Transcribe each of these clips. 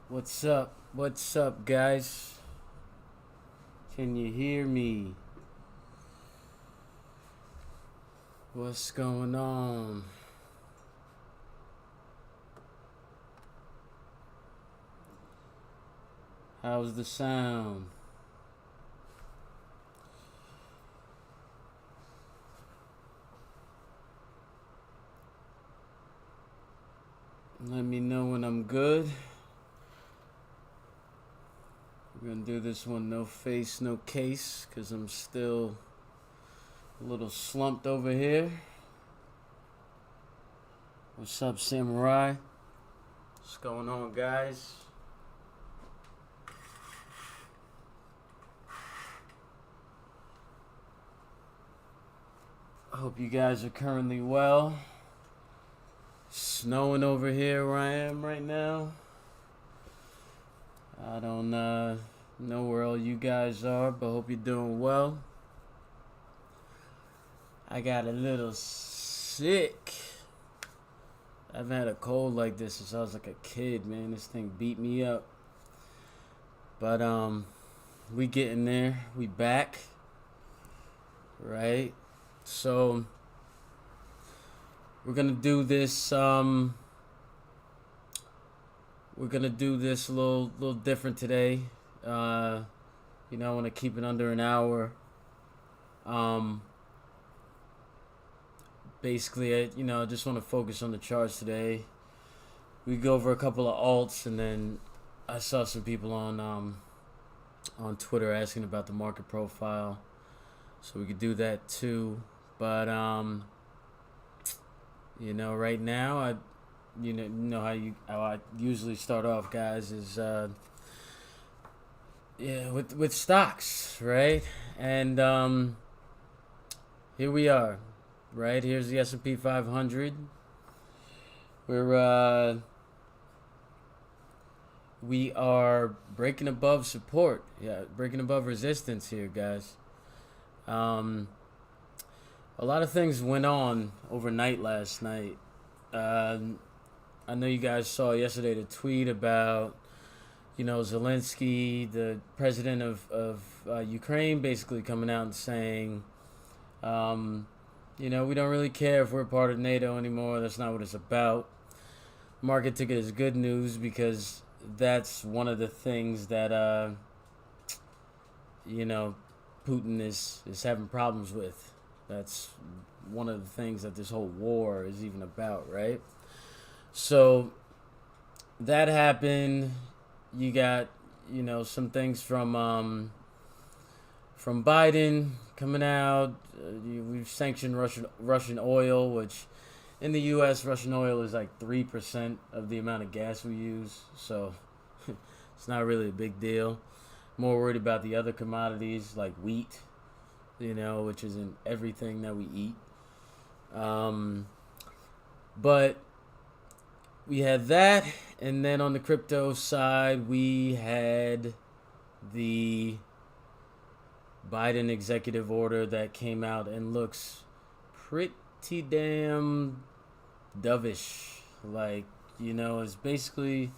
What's up? What's up, guys? Can you hear me? What's going on? How's the sound? Let me know when I'm good. We're gonna do this one no face, no case, because I'm still a little slumped over here. What's up, Samurai? What's going on, guys? I hope you guys are currently well. Snowing over here where I am right now. I don't know where all you guys are, but hope you're doing well. I got a little sick. I haven't had a cold like this since I was like a kid, man. This thing beat me up. But we getting there. We back. Right? So we're gonna do this we're gonna do this a little different today. I want to keep it under an hour. Basically, I just want to focus on the charts today. We go over a couple of alts, and then I saw some people on Twitter asking about the market profile, so we could do that too. But right now, how I usually start off, guys, is with stocks, right? And here we are, right? Here's the S&P 500. We are breaking above support, breaking above resistance here, guys. A lot of things went on overnight last night. I know you guys saw yesterday the tweet about, Zelensky, the president of Ukraine, basically coming out and saying, we don't really care if we're part of NATO anymore. That's not what it's about. Market took it as good news because that's one of the things that, Putin is having problems with. That's one of the things that this whole war is even about, right? So that happened. You got, some things from Biden coming out. We've sanctioned Russian oil, which in the U.S. Russian oil is like 3% of the amount of gas we use. So it's not really a big deal. More worried about the other commodities like wheat, which is in everything that we eat. But we had that, and then on the crypto side, we had the Biden executive order that came out and looks pretty damn dovish. Like, it's basically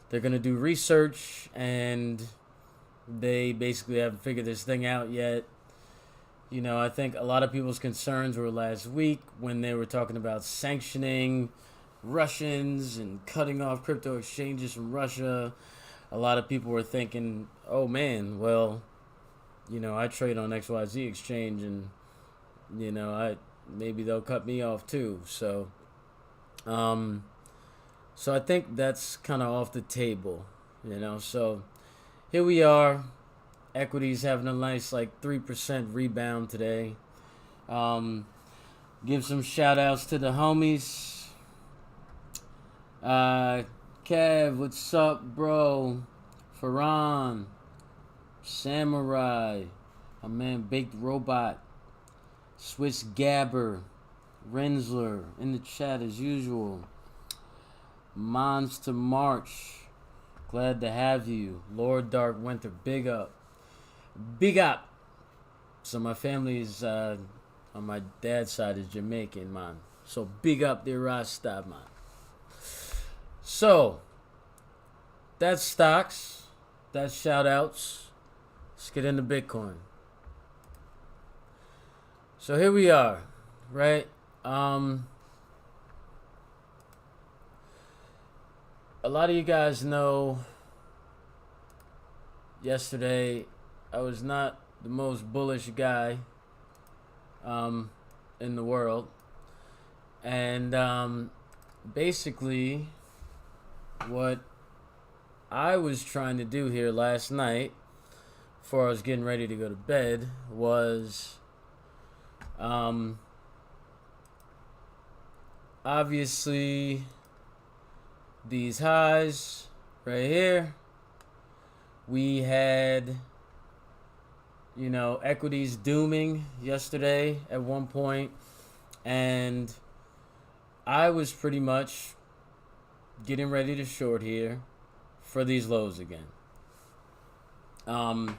they're going to do research, and they basically haven't figured this thing out yet. You know, I think a lot of people's concerns were last week when they were talking about sanctioning Russians and cutting off crypto exchanges from Russia. A lot of people were thinking, oh man, well, you know, I trade on XYZ exchange and, you know, maybe they'll cut me off too. So I think that's kind of off the table, you know. So here we are. Equities having a nice like 3% rebound today. Give some shout outs to the homies. Kev, what's up, bro? Farhan, Samurai, my man Baked Robot, Swiss Gabber, Rensler in the chat as usual. Monster March, glad to have you. Lord Dark Winter, big up. Big up. So my family is on my dad's side is Jamaican, man. So big up the Rasta, man. So that's stocks. That's shout outs. Let's get into Bitcoin. So here we are, right? A lot of you guys know yesterday I was not the most bullish guy in the world. And basically what I was trying to do here last night before I was getting ready to go to bed was obviously these highs right here. We had, you know, equities dooming yesterday at one point, and I was pretty much getting ready to short here for these lows again. And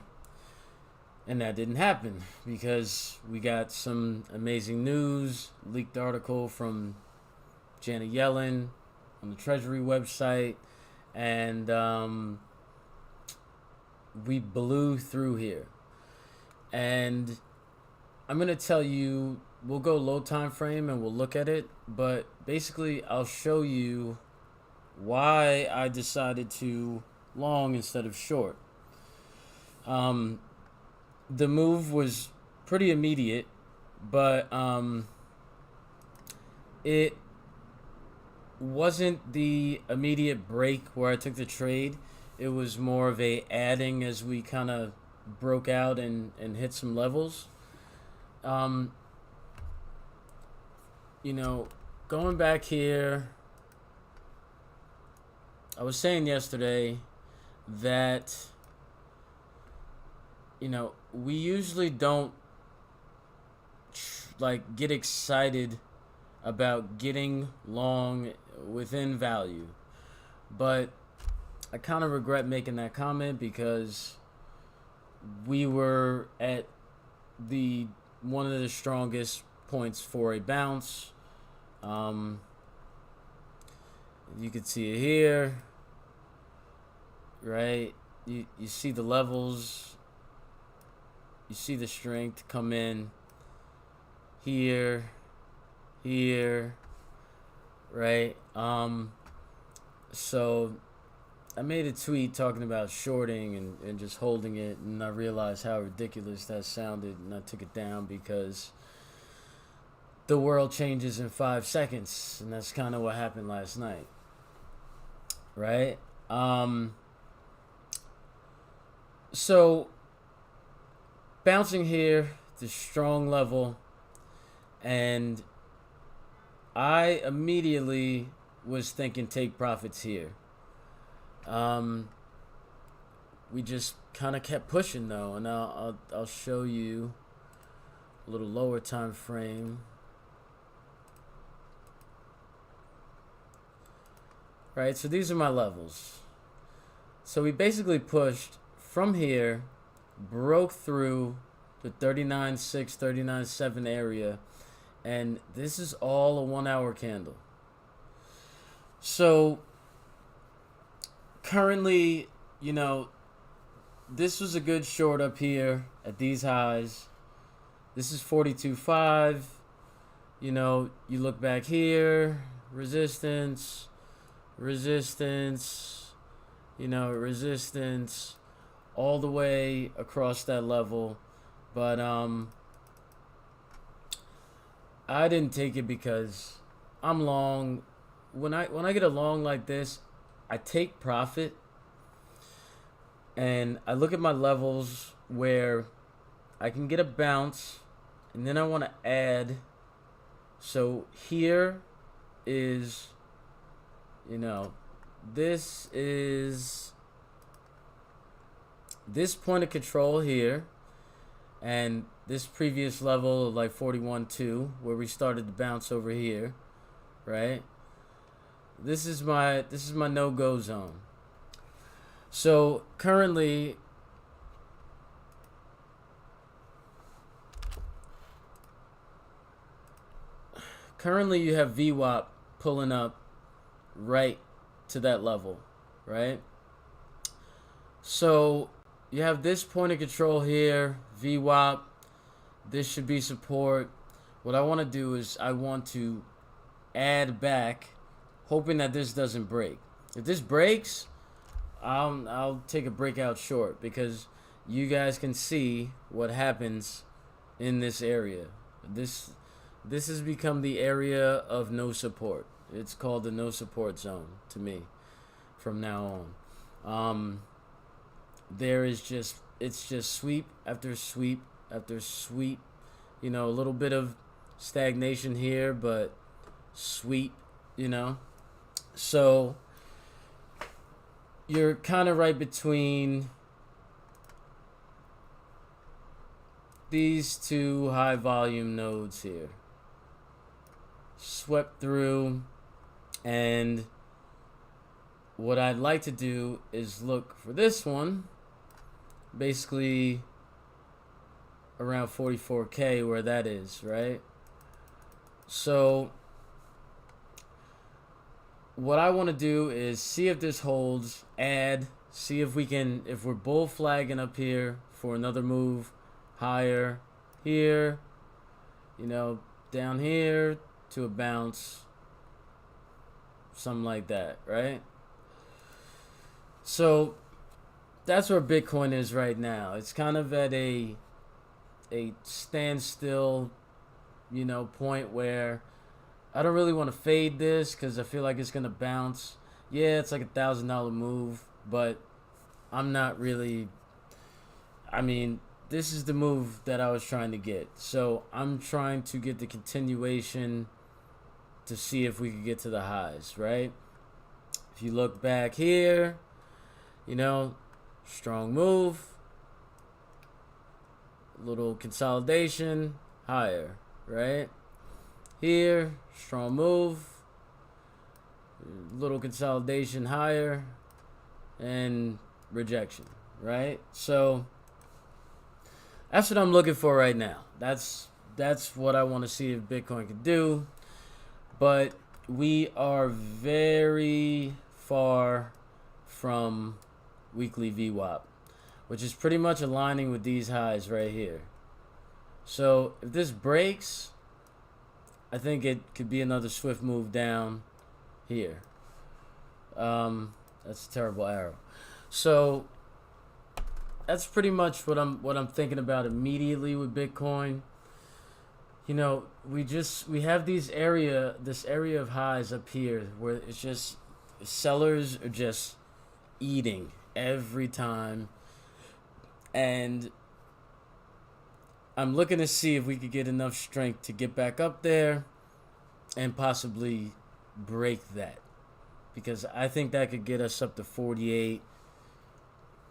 that didn't happen because we got some amazing news, leaked article from Janet Yellen on the Treasury website, and we blew through here. And I'm going to tell you, we'll go low time frame and we'll look at it, but basically I'll show you why I decided to long instead of short. The move was pretty immediate, but it wasn't the immediate break where I took the trade. It was more of a adding as we kind of broke out and hit some levels. You know, going back here, I was saying yesterday that, you know, we usually don't like get excited about getting long within value, but I kind of regret making that comment because we were at the one of the strongest points for a bounce. You can see it here, right? You see the levels, you see the strength come in here, right? So I made a tweet talking about shorting and just holding it, and I realized how ridiculous that sounded, and I took it down because the world changes in 5 seconds, and that's kind of what happened last night, right? So bouncing here, the strong level, and I immediately was thinking take profits here. We just kind of kept pushing though, and I'll show you a little lower time frame. Right, so these are my levels. So we basically pushed from here, broke through the 39.6, 39.7 area, and this is all a 1 hour candle. So currently, this was a good short up here at these highs. This is 42.5. You know, you look back here, resistance, resistance, you know, resistance all the way across that level. But I didn't take it because I'm long. When I get a long like this, I take profit and I look at my levels where I can get a bounce and then I want to add. So here is, you know, this is this point of control here, and this previous level of like 41.2 where we started to bounce over here, right? This is my no-go zone. So currently you have VWAP pulling up right to that level, right? So you have this point of control here, VWAP. This should be support. What I want to do is I want to add back, hoping that this doesn't break. If this breaks, I'll take a breakout short because you guys can see what happens in this area. This has become the area of no support. It's called the no support zone to me from now on. It's just sweep after sweep after sweep. You know, a little bit of stagnation here, but sweep, you know. So you're kind of right between these two high volume nodes here. Swept through, and what I'd like to do is look for this one, basically around 44K where that is, right? So what I want to do is see if this holds, add, see if we're bull flagging up here for another move higher here, you know, down here to a bounce, something like that, right? So that's where Bitcoin is right now. It's kind of at a standstill, you know, point where I don't really want to fade this because I feel like it's gonna bounce. Yeah, it's like $1,000 move, but I'm not really. I mean, this is the move that I was trying to get. So I'm trying to get the continuation to see if we could get to the highs, right? If you look back here, you know, strong move, little consolidation, higher, right? Here, strong move, little consolidation, higher, and rejection, right? So that's what I'm looking for right now. That's what I want to see if Bitcoin could do. But we are very far from weekly VWAP, which is pretty much aligning with these highs right here. So if this breaks, I think it could be another swift move down here. That's a terrible arrow. So that's pretty much what I'm thinking about immediately with Bitcoin. You know, we have this area of highs up here where it's just sellers are just eating every time, and I'm looking to see if we could get enough strength to get back up there and possibly break that, because I think that could get us up to 48,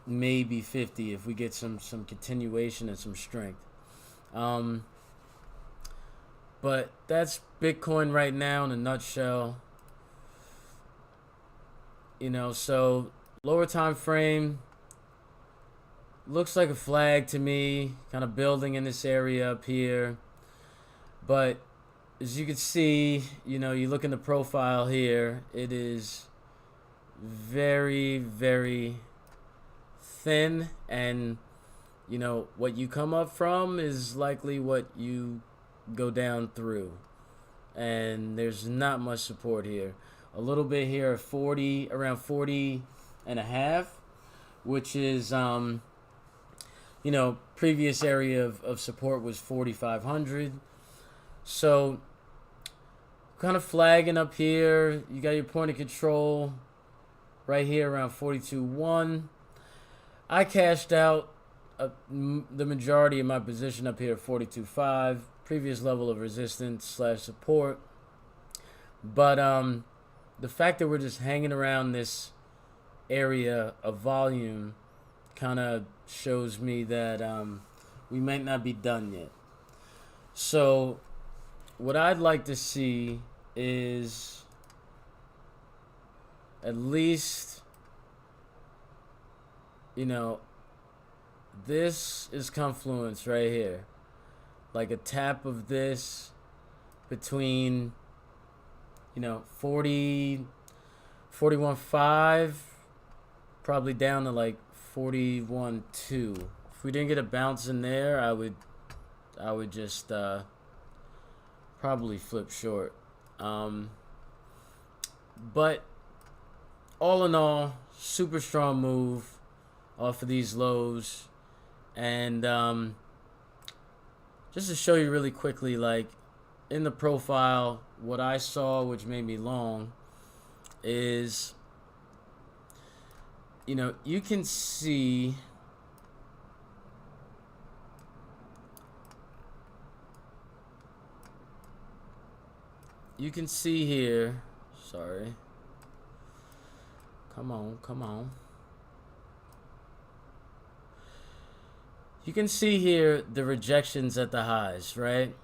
maybe 50 if we get some continuation and some strength. But that's Bitcoin right now in a nutshell. You know, so lower time frame looks like a flag to me, kind of building in this area up here. But as you can see, you know, you look in the profile here, it is very, very thin, and you know, what you come up from is likely what you go down through. And there's not much support here. A little bit here at 40, around 40 and a half, which is, you know, previous area of support was 4,500. So kind of flagging up here. You got your point of control right here around 42.1. I cashed out the majority of my position up here at 42.5, previous level of resistance slash support. But the fact that we're just hanging around this area of volume kind of shows me that we might not be done yet. So what I'd like to see is at least, you know, this is confluence right here. Like a tap of this between, you know, 40, 41.5, probably down to like 41.2. If we didn't get a bounce in there, I would just probably flip short. But all in all, super strong move off of these lows. And just to show you really quickly, like in the profile, what I saw, which made me long, is, you know, you can see here, sorry, come on. You can see here the rejections at the highs, right?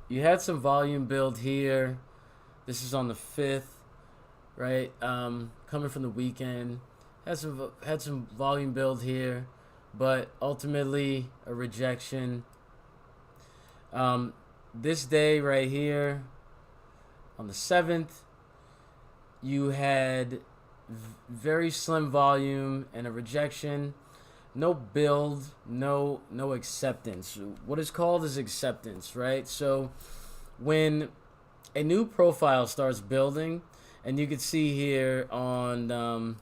You had some volume build here. This is on the 5th, right? Coming from the weekend. Had some volume build here, but ultimately a rejection. This day right here, on the 7th, you had very slim volume and a rejection. No build, no acceptance. What is called is acceptance, right? So when a new profile starts building, and you can see here on the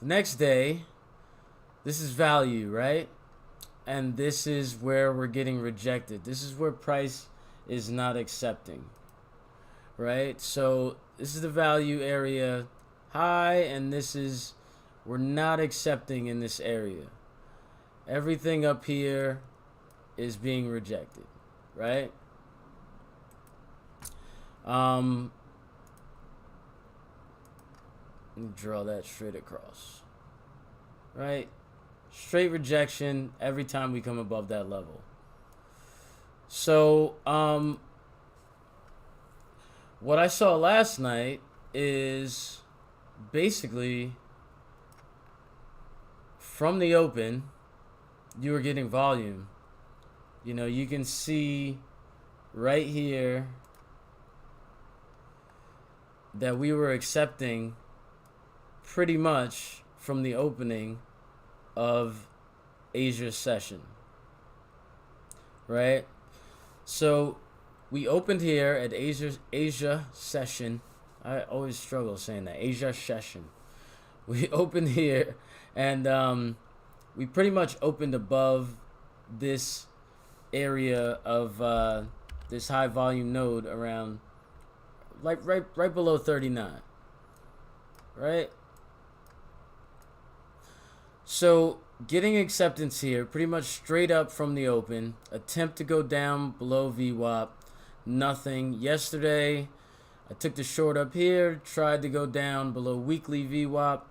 next day, this is value, right? And this is where we're getting rejected. This is where price is not accepting, right? So this is the value area high, and this is, we're not accepting in this area. Everything up here is being rejected, right? Let me draw that straight across, right? Straight rejection every time we come above that level. So what I saw last night is basically from the open, you were getting volume. You know, you can see right here that we were accepting pretty much from the opening of Asia session, right? So we opened here at Asia session. I always struggle saying that, Asia session. We opened here, and we pretty much opened above this area of this high volume node around like right below 39, right? So getting acceptance here, pretty much straight up from the open. Attempt to go down below VWAP, nothing. Yesterday, I took the short up here, tried to go down below weekly VWAP,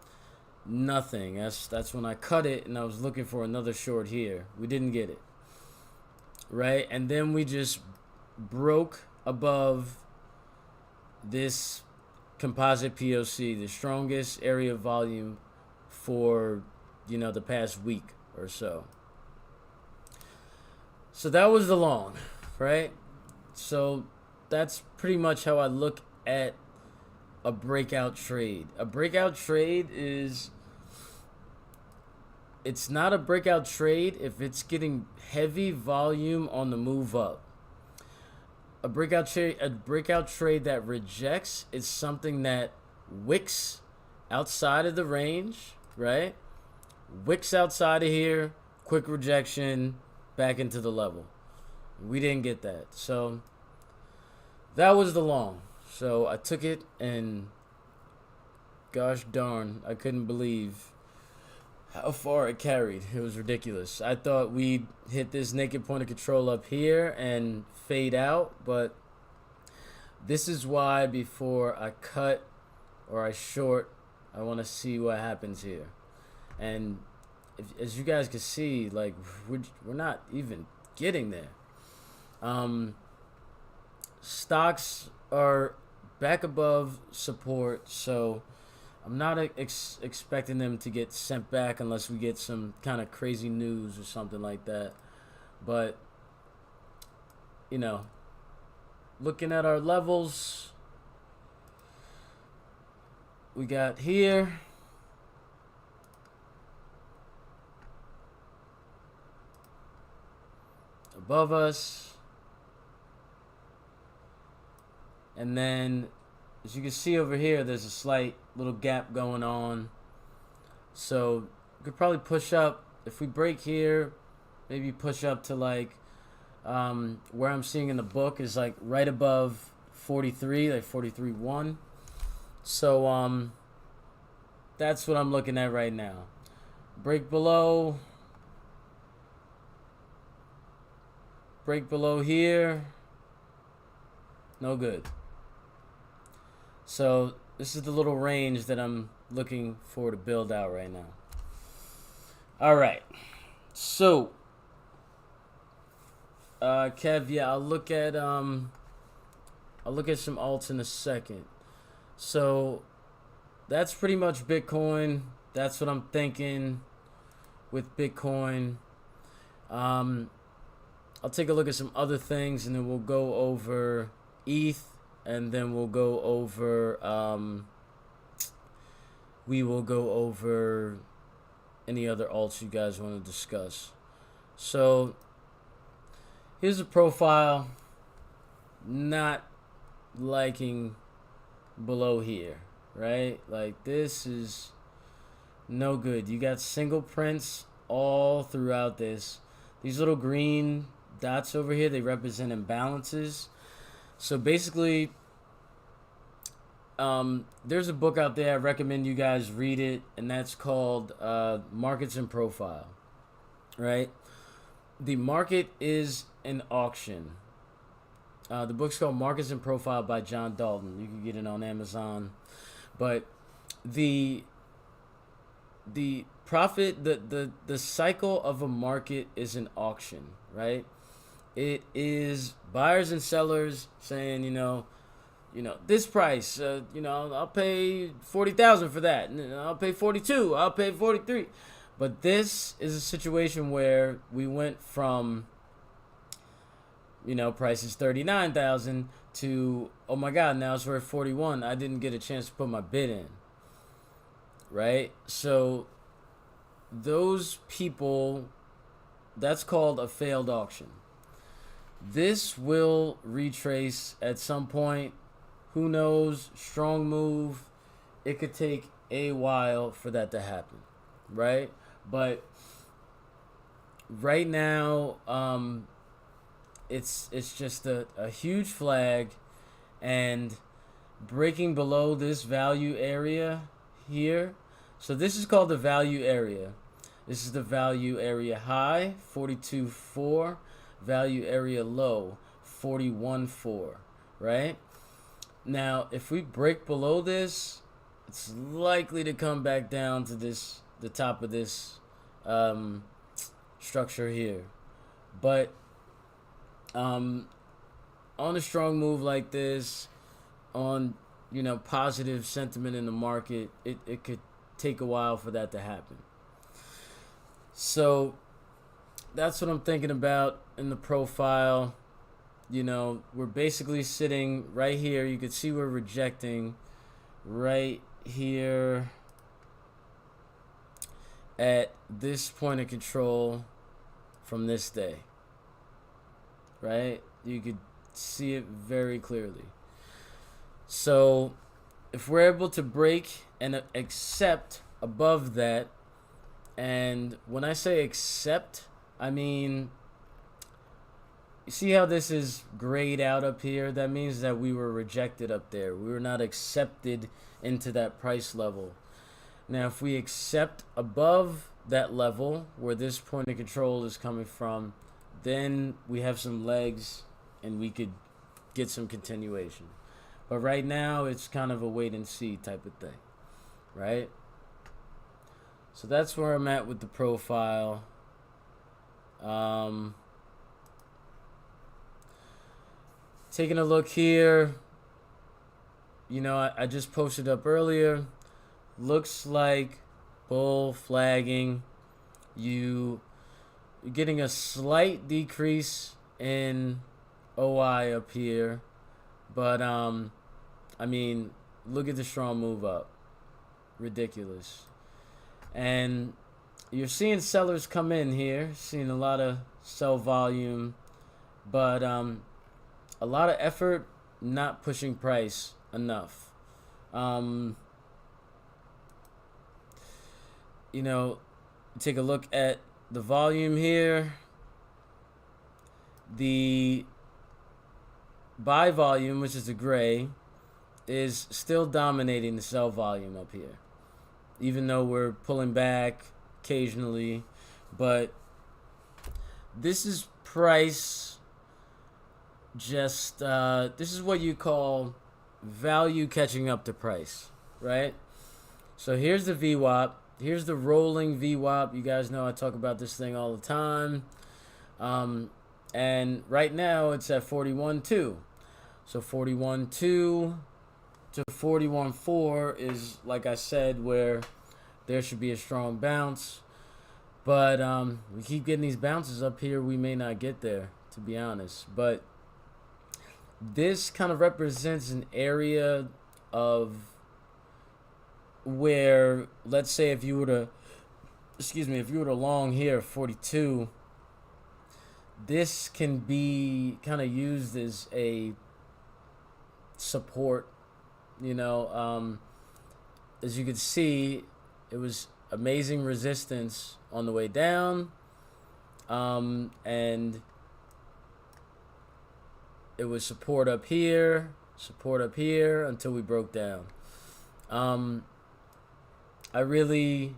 nothing. That's when I cut it, and I was looking for another short here. We didn't get it, right? And then we just broke above this composite POC, the strongest area of volume for, you know, the past week or so. So that was the long, right? So that's pretty much how I look at a breakout trade. A breakout trade is it's not a breakout trade if it's getting heavy volume on the move up. A breakout trade that rejects is something that wicks outside of the range, right? Wicks outside of here, quick rejection, back into the level. We didn't get that. So that was the long. So I took it, and gosh darn, I couldn't believe how far it carried. It was ridiculous. I thought we'd hit this naked point of control up here and fade out, but this is why before I cut or I short, I want to see what happens here. And as you guys can see, like, we're not even getting there. Stocks are back above support, so I'm not expecting them to get sent back unless we get some kind of crazy news or something like that. But, you know, looking at our levels, we got here. Above us. And then, as you can see over here, there's a slight little gap going on. So we could probably push up. If we break here, maybe push up to like where I'm seeing in the book is like right above 43, like 43.1. So that's what I'm looking at right now. Break below here. No good. So this is the little range that I'm looking for to build out right now. All right. So, Kev, yeah, I'll look at some alts in a second. So that's pretty much Bitcoin. That's what I'm thinking with Bitcoin. I'll take a look at some other things, and then we'll go over ETH. And then we'll go over any other alts you guys want to discuss. So here's a profile. Not liking below here, right? Like, this is no good. You got single prints all throughout this. These little green dots over here, they represent imbalances. So basically, there's a book out there. I recommend you guys read it, and that's called Markets in Profile, right? The market is an auction. The book's called Markets in Profile by John Dalton. You can get it on Amazon. But the profit, the cycle of a market is an auction, right? It is buyers and sellers saying, you know, this price, I'll pay 40,000 for that. And I'll pay 42. I'll pay 43. But this is a situation where we went from, price is 39,000 to, oh my God, now it's worth 41. I didn't get a chance to put my bid in, right? So those people, that's called a failed auction. This will retrace at some point. Who knows? Strong move. It could take a while for that to happen, right? But right now, it's just a huge flag, and breaking below this value area here. So this is called the value area. This is the value area high, 42.4. Value area low, 41.4, right? Now, if we break below this, it's likely to come back down to the top of this structure here. But on a strong move like this, on positive sentiment in the market, it could take a while for that to happen. So that's what I'm thinking about in the profile. We're basically sitting right here. You can see we're rejecting right here. at this point of control from this day, right? You could see it very clearly. So if we're able to break and accept above that, and when I say accept, I mean, you see how this is grayed out up here? That means that we were rejected up there. We were not accepted into that price level. Now, if we accept above that level where this point of control is coming from, then we have some legs and we could get some continuation. But right now, it's kind of a wait and see type of thing, right? So that's where I'm at with the profile. Taking a look here, you know, I just posted up earlier. Looks like bull flagging. You're getting a slight decrease in OI up here, but I mean, look at the strong move up. Ridiculous. And you're seeing sellers come in here, seeing a lot of sell volume, but a lot of effort, not pushing price enough. You know, take a look at the volume here. The buy volume, which is the gray, is still dominating the sell volume up here, even though we're pulling back occasionally. But this is price just this is what you call value catching up to price, right? So here's the VWAP. Here's the rolling VWAP. You guys know I talk about this thing all the time. And right now it's at 41.2. So 41.2 to 41.4 is, like I said, where there should be a strong bounce. But we keep getting these bounces up here. We may not get there, to be honest. But this kind of represents an area of where, let's say if you were to long here 42, this can be kind of used as a support, you know. As you can see, it was amazing resistance on the way down, and it was support up here until we broke down. I really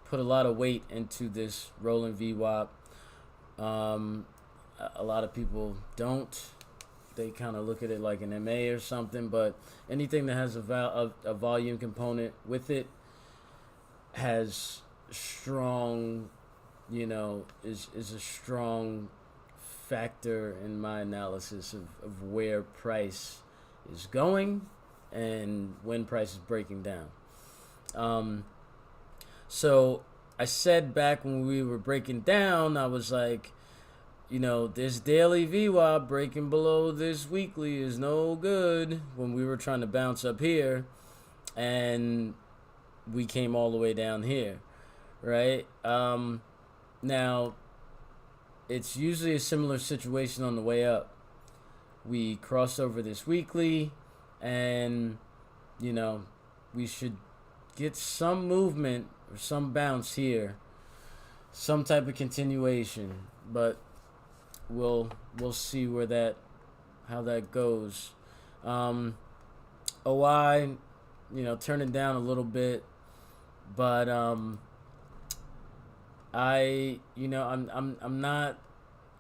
put a lot of weight into this rolling VWAP. A lot of people don't. They kind of look at it like an MA or something, but anything that has a volume component with it has strong, you know, is a strong factor in my analysis of where price is going and when price is breaking down. So I said back when we were breaking down, I was like, you know, this daily VWAP breaking below this weekly is no good when we were trying to bounce up here and we came all the way down here, right? Now, it's usually a similar situation on the way up. We crossed over this weekly and, you know, we should get some movement or some bounce here, some type of continuation, but we'll see how that goes. OI, you know, turning down a little bit, but I'm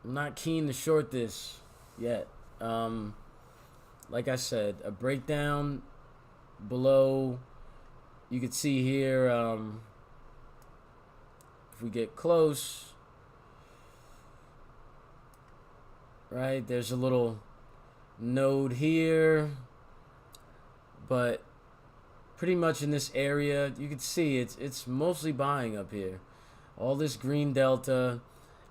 not keen to short this yet. Like I said, a breakdown below, you could see here, if we get close, right, there's a little node here, but pretty much in this area, you can see it's mostly buying up here. All this green delta,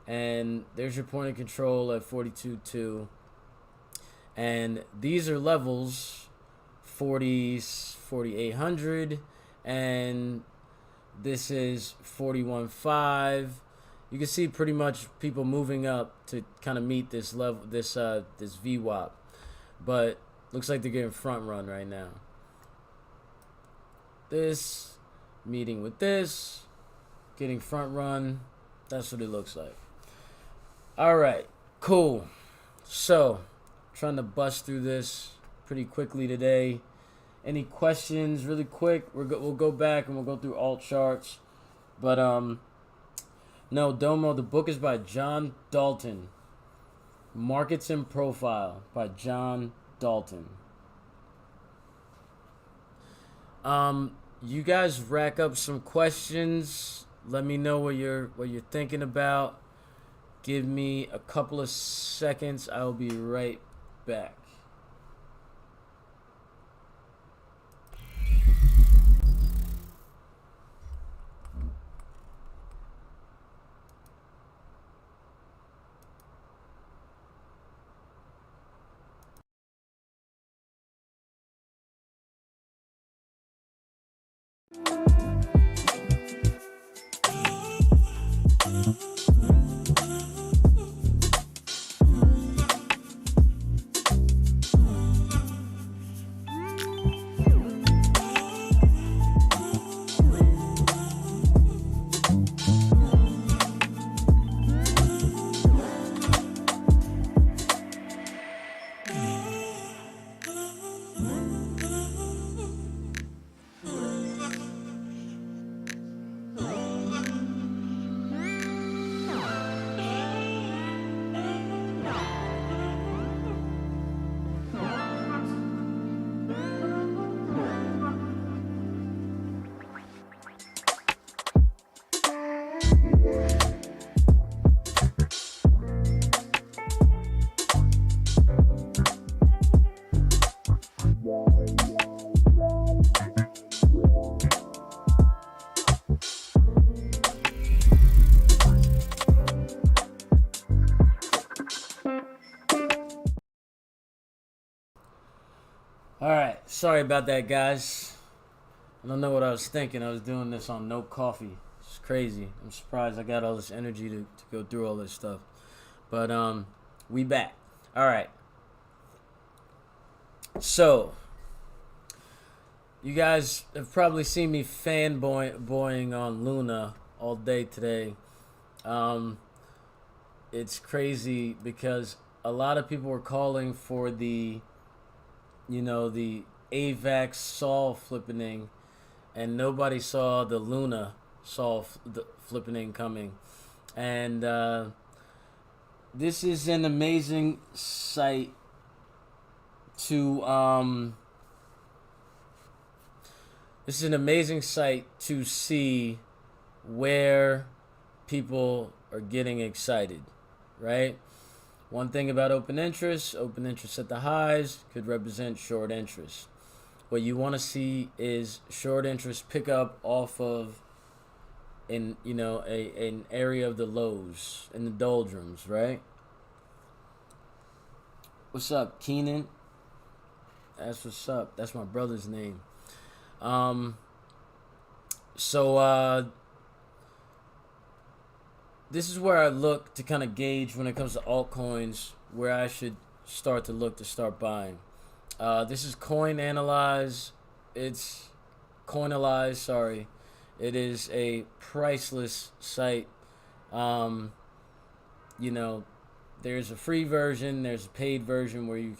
and there's your point of control at 42.2. And these are levels 4,800, and This is 41.5. You can see pretty much people moving up to kind of meet this level, this VWAP, but looks like they're getting front run right now. This meeting with this, getting front run. That's what it looks like. All right, cool. So, trying to bust through this pretty quickly today. Any questions really quick? We'll go back and we'll go through alt charts. But no, Domo, the book is by John Dalton. Markets and Profile by John Dalton. You guys rack up some questions. Let me know what you're thinking about. Give me a couple of seconds. I'll be right back. Alright, sorry about that, guys. I don't know what I was thinking. I was doing this on no coffee. It's crazy. I'm surprised I got all this energy to go through all this stuff. But we back. Alright. So, you guys have probably seen me fanboying on Luna all day today. It's crazy because a lot of people were calling for the AVAX Sol flippening, and nobody saw the Luna Sol flippening coming. And this is an amazing site to see where people are getting excited, right? One thing about open interest at the highs could represent short interest. What you want to see is short interest pick up off of an area of the lows, in the doldrums, right? What's up, Keenan? That's what's up. That's my brother's name. This is where I look to kind of gauge when it comes to altcoins where I should start to look to start buying. This is Coinanalyze. It's Coinalyze, sorry. It is a priceless site. There's a free version, there's a paid version where you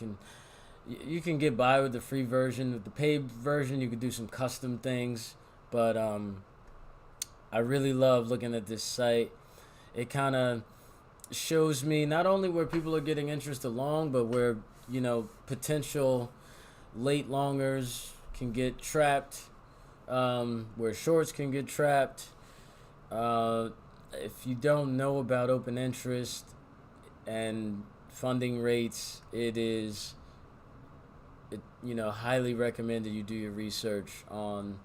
can get by with the free version. With the paid version, you can do some custom things. But I really love looking at this site. It kind of shows me not only where people are getting interest along, but where potential late longers can get trapped, where shorts can get trapped. If you don't know about open interest and funding rates, it highly recommended you do your research on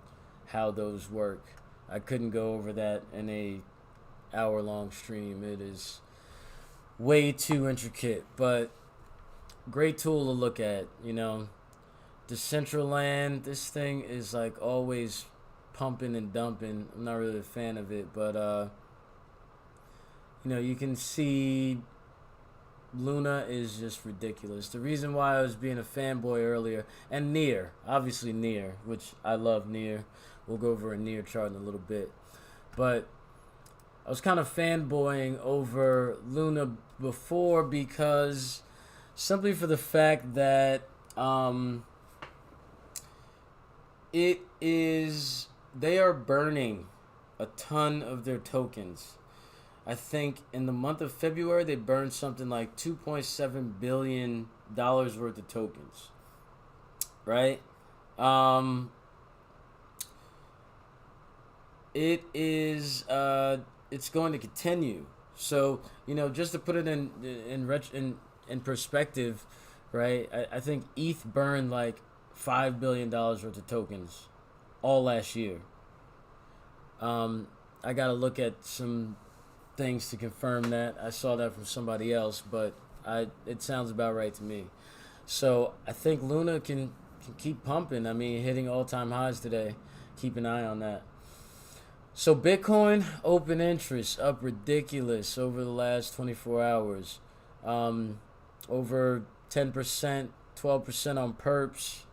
how those work. I couldn't go over that in a hour-long stream. It is way too intricate, but great tool to look at. Decentraland, this thing is like always pumping and dumping. I'm not really a fan of it, but you can see Luna is just ridiculous. The reason why I was being a fanboy earlier, and Near, obviously Near, which I love Near. We'll go over a Near chart in a little bit. But I was kind of fanboying over Luna before because simply for the fact that they are burning a ton of their tokens. I think in the month of February they burned something like $2.7 billion worth of tokens. Right? It's going to continue. So, just to put it in perspective, right? I think ETH burned like $5 billion worth of tokens all last year. I got to look at some things to confirm that. I saw that from somebody else, but it sounds about right to me. So I think Luna can keep pumping. I mean, hitting all-time highs today. Keep an eye on that. So Bitcoin open interest up ridiculous over the last 24 hours. Over 10%, 12% on perps.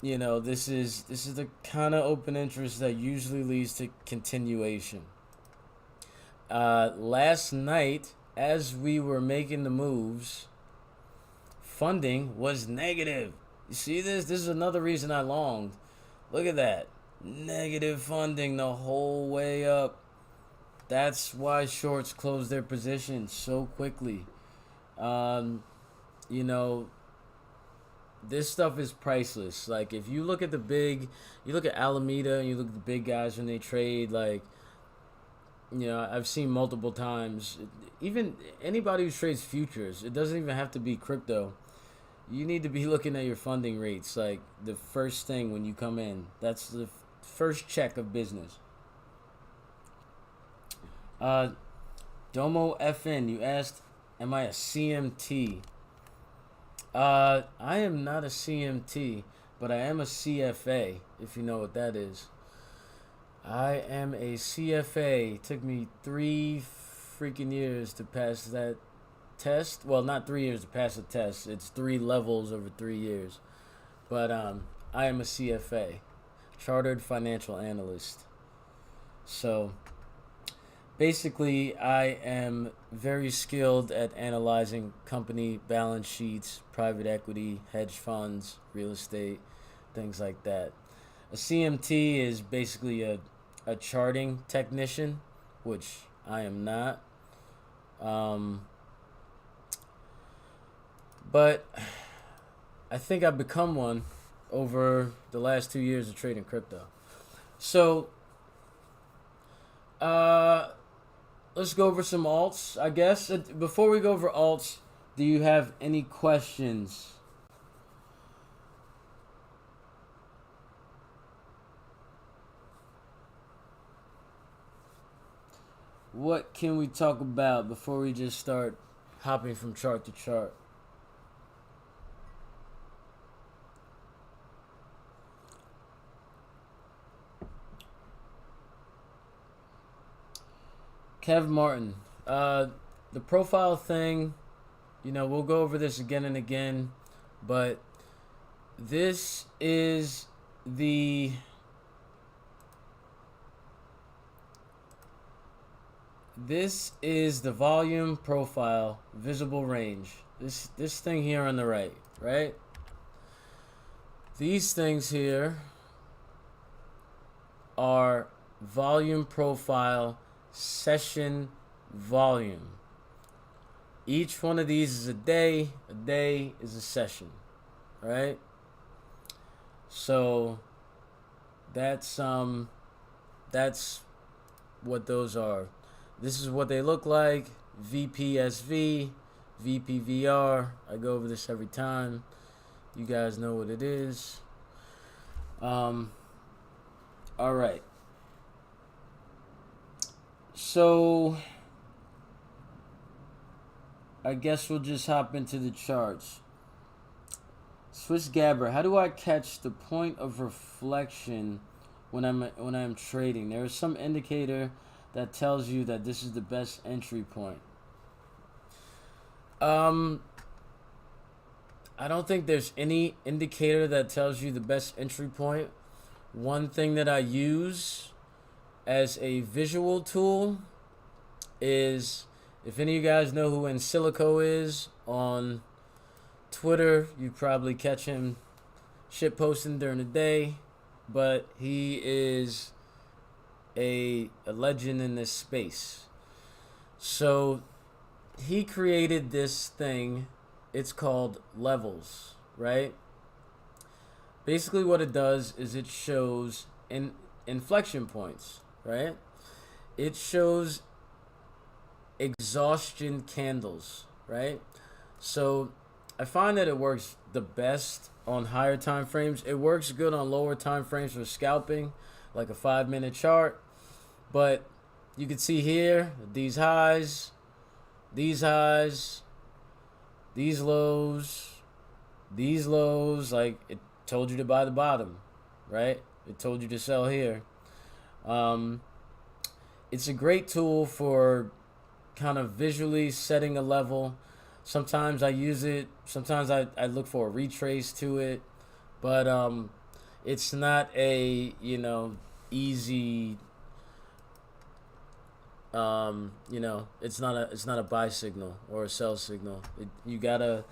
This is the kind of open interest that usually leads to continuation. Last night, as we were making the moves, funding was negative. You see this? This is another reason I longed. Look at that. Negative funding the whole way up. That's why shorts close their positions so quickly. This stuff is priceless. Like, if you look at you look at Alameda and you look at the big guys when they trade, like, I've seen multiple times. Even anybody who trades futures, it doesn't even have to be crypto. You need to be looking at your funding rates, like, the first thing when you come in. That's the first check of business. Domo FN, you asked, am I a CMT? I am not a CMT, but I am a CFA, if you know what that is. I am a CFA. It took me 3 freaking years to pass that test. Well, not 3 years to pass the test. It's 3 levels over 3 years. But I am a CFA, Chartered Financial Analyst. So basically, I am very skilled at analyzing company balance sheets, private equity, hedge funds, real estate, things like that. A CMT is basically a charting technician, which I am not. But I think I've become one over the last 2 years of trading crypto. So, let's go over some alts, I guess. Before we go over alts, do you have any questions? What can we talk about before we just start hopping from chart to chart? Kev Martin, the profile thing, we'll go over this again and again, but this is the volume profile visible range. This thing here on the right? These things here are volume profile session volume. Each one of these is a day is a session, right? So that's what those are. This is what they look like. VPSV, VPVR. I go over this every time. You guys know what it is. All right. So I guess we'll just hop into the charts. Swiss Gabber, how do I catch the point of reflection when I'm trading. There is some indicator that tells you that this is the best entry point. I don't think there's any indicator that tells you the best entry point. One thing that I use as a visual tool is, if any of you guys know who Insilico is on Twitter, you probably catch him shit posting during the day, but he is a legend in this space. So he created this thing. It's called levels, right? Basically what it does is it shows inflection points, right? It shows exhaustion candles, right? So I find that it works the best on higher time frames. It works good on lower time frames for scalping, like a 5-minute chart. But you can see here, these highs, these lows, like it told you to buy the bottom, right? It told you to sell here. It's a great tool for kind of visually setting a level. Sometimes I use it. Sometimes I look for a retrace to it. But it's not a, easy, it's not a buy signal or a sell signal. You gotta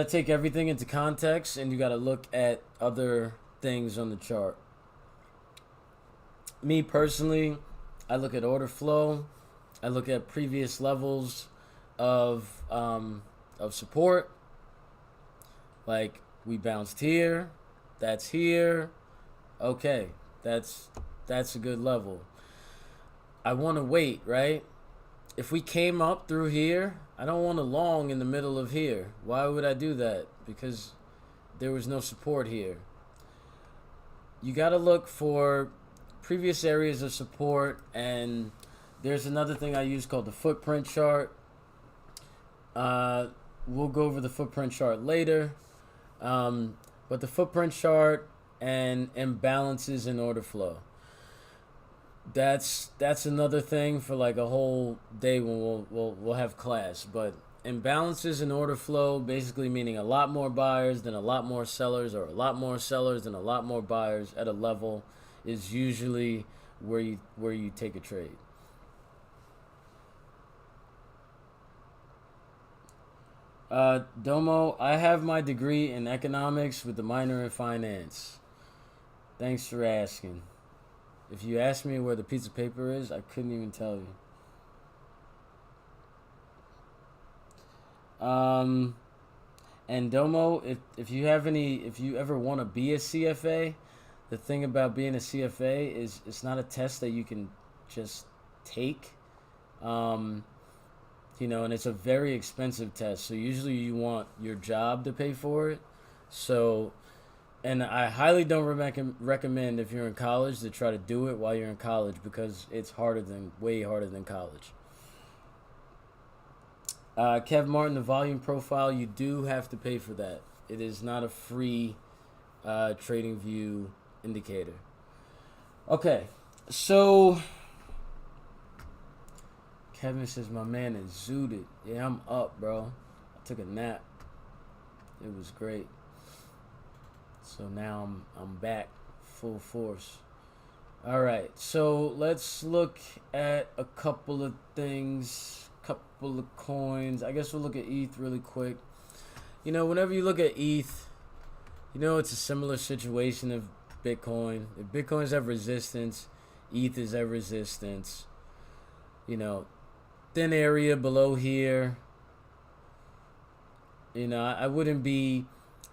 take everything into context, and you gotta look at other things on the chart. Me personally, I look at order flow. I look at previous levels of support. Like, we bounced here, that's here. Okay, that's a good level. I want to wait, right? If we came up through here, I don't want to long in the middle of here. Why would I do that? Because there was no support here. You got to look for previous areas of support, and there's another thing I use called the footprint chart. We'll go over the footprint chart later. But the footprint chart and imbalances in order flow. That's another thing for like a whole day when we'll have class. But imbalances in order flow, basically meaning a lot more buyers than a lot more sellers, or a lot more sellers than a lot more buyers at a level, is usually where you take a trade. Domo, I have my degree in economics with a minor in finance. Thanks for asking. If you asked me where the piece of paper is, I couldn't even tell you. And Domo, if you ever want to be a CFA, the thing about being a CFA is it's not a test that you can just take. And it's a very expensive test. So usually you want your job to pay for it. So, and I highly don't recommend if you're in college to try to do it while you're in college, because it's way harder than college. Kev Martin, the volume profile, you do have to pay for that. It is not a free TradingView indicator. Okay, so Kevin says my man is zooted. Yeah, I'm up, bro. I took a nap. It was great. So now I'm back full force. All right, so let's look at a couple of things, couple of coins. I guess we'll look at ETH really quick. Whenever you look at ETH, it's a similar situation of Bitcoin. If Bitcoins have resistance, ETH is at resistance. Thin area below here. I wouldn't be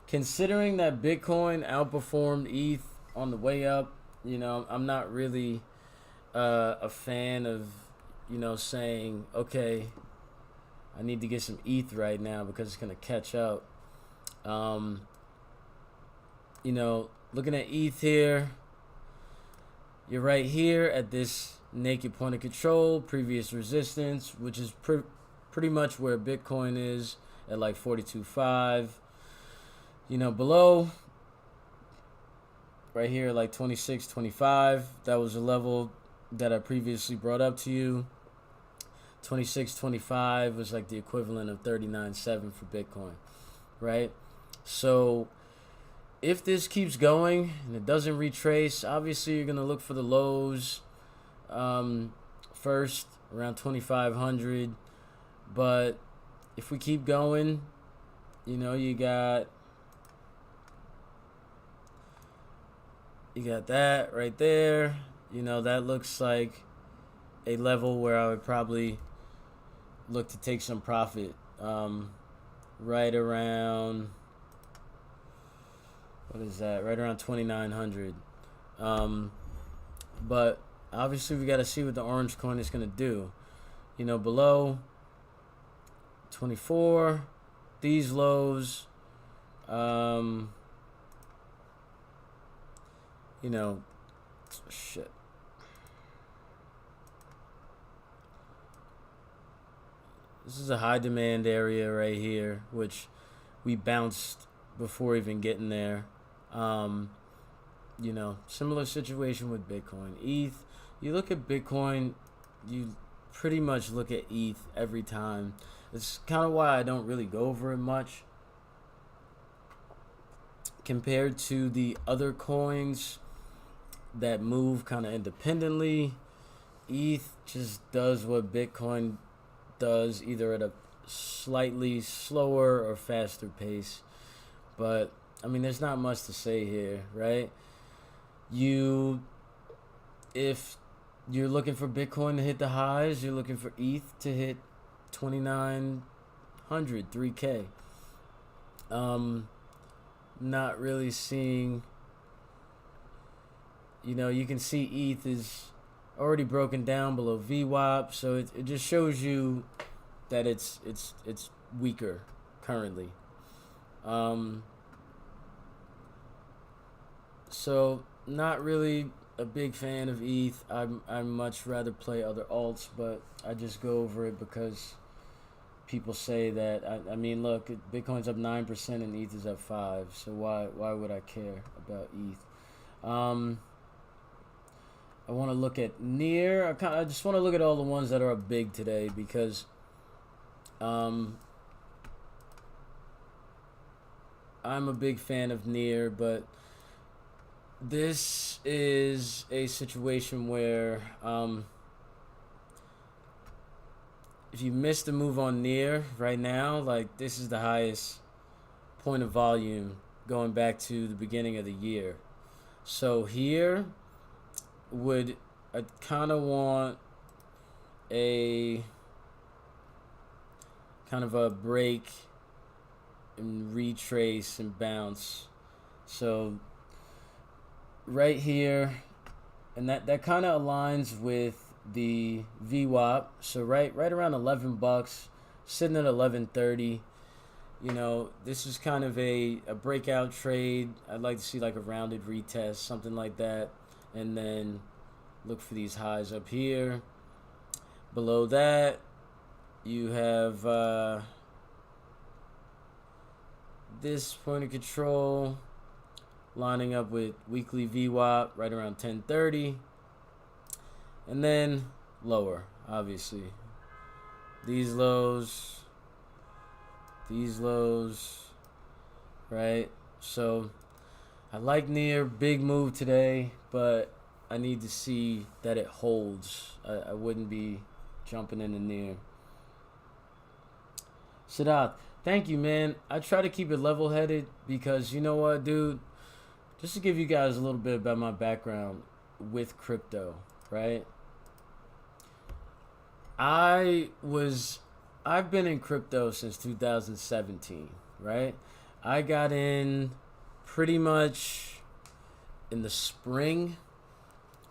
considering that Bitcoin outperformed ETH on the way up. I'm not really a fan of, saying, okay, I need to get some ETH right now because it's going to catch up. Looking at ETH here, you're right here at this naked point of control, previous resistance, which is pretty much where Bitcoin is at like 42.5. Below, right here, like 26.25. That was a level that I previously brought up to you. 26.25 was like the equivalent of 39.7 for Bitcoin, right? So if this keeps going and it doesn't retrace, obviously you're gonna look for the lows first, around 2,500. But if we keep going, you know, you got that right there. You know, that looks like a level where I would probably look to take some profit. Right around, what is that? Right around 2,900. But obviously we got to see what the orange coin is going to do. You know, below 24, these lows, you know, shit. This is a high demand area right here, which we bounced before even getting there. You know, similar situation with Bitcoin. ETH, you look at Bitcoin, you pretty much look at ETH every time. It's kind of why I don't really go over it much compared to the other coins that move kind of independently. ETH just does what Bitcoin does, either at a slightly slower or faster pace. But I mean, there's not much to say here, right? If you're looking for Bitcoin to hit the highs, you're looking for ETH to hit 2,900, 3K. Not really seeing, you know, you can see ETH is already broken down below VWAP, so it just shows you that it's weaker currently. So not really a big fan of ETH. I much rather play other alts, but I just go over it because people say that. I mean, look, Bitcoin's up 9% and ETH is up 5%. So why would I care about ETH? I want to look at near. I just want to look at all the ones that are up big today because I'm a big fan of near, but this is a situation where if you missed the move on near right now, like this is the highest point of volume going back to the beginning of the year. So here I kind of want a kind of a break and retrace and bounce. So right here, and that kind of aligns with the VWAP. So right around $11, sitting at 11.30. You know, this is kind of a breakout trade. I'd like to see like a rounded retest, something like that, and then look for these highs up here. Below that, you have this point of control lining up with weekly VWAP right around 10.30, and then lower, obviously. These lows, right? So I like near, big move today, but I need to see that it holds. I wouldn't be jumping in the near. Siddharth, thank you, man. I try to keep it level-headed because you know what, dude? Just to give you guys a little bit about my background with crypto, right? I've been in crypto since 2017, right? I got in pretty much in the spring,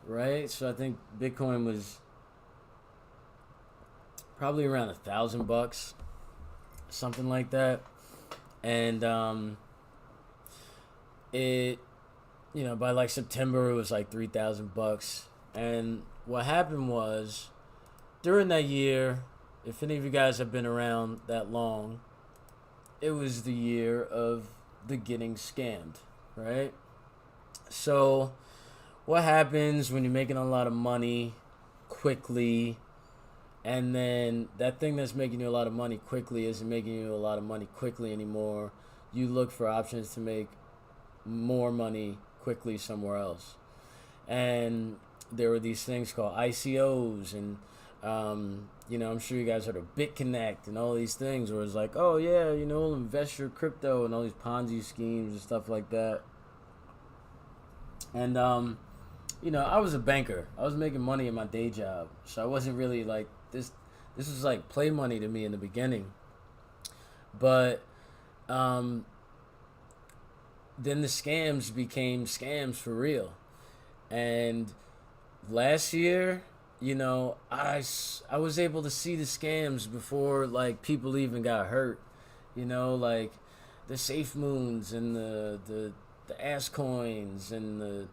right? So I think Bitcoin was probably around $1,000, something like that. And it, you know, by like September it was like $3,000. And what happened was, during that year, if any of you guys have been around that long, it was the year of the getting scammed, right? So, what happens when you're making a lot of money quickly, and then that thing that's making you a lot of money quickly isn't making you a lot of money quickly anymore? You look for options to make more money quickly somewhere else. And there were these things called ICOs, and I'm sure you guys heard of BitConnect and all these things where it's like, oh yeah, invest your crypto and all these Ponzi schemes and stuff like that. And I was a banker. I was making money in my day job, so I wasn't really like this. This was like play money to me in the beginning, but um, then the scams became scams for real. And last year, I was able to see the scams before like people even got hurt. Like the Safe Moons and the ass coins and the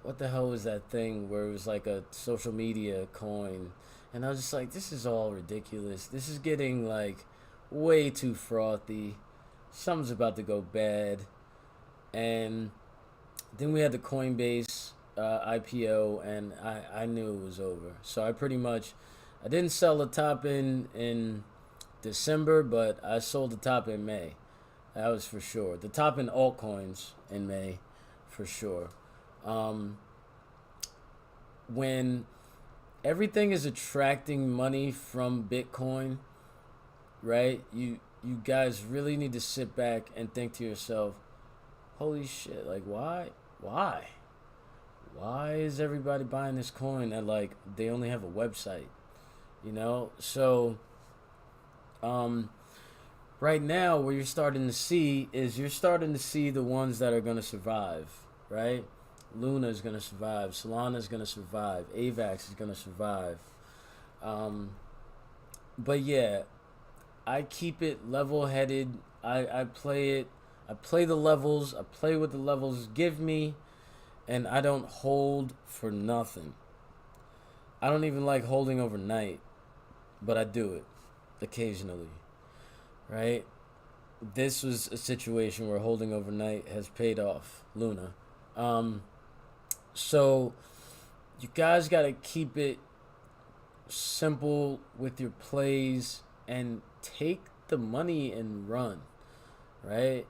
what the hell was that thing where it was like a social media coin, and I was just like, this is all ridiculous. This is getting like way too frothy. Something's about to go bad. And then we had the Coinbase IPO, and I knew it was over. So I didn't sell the top in December, but I sold the top in May. That was for sure. The top in altcoins in May, for sure. Um, when everything is attracting money from Bitcoin, right? You guys really need to sit back and think to yourself, holy shit, like why why is everybody buying this coin at like they only have a website, so um right now what you're starting to see is the ones that are going to survive, right? Luna is going to survive, Solana is going to survive, AVAX is going to survive. um but yeah, I keep it level headed. I play it. I play the levels. I play what the levels give me, and I don't hold for nothing. I don't even like holding overnight, but I do it occasionally, right? This was a situation where holding overnight has paid off, Luna. Um, so you guys got to keep it simple with your plays and take the money and run, right?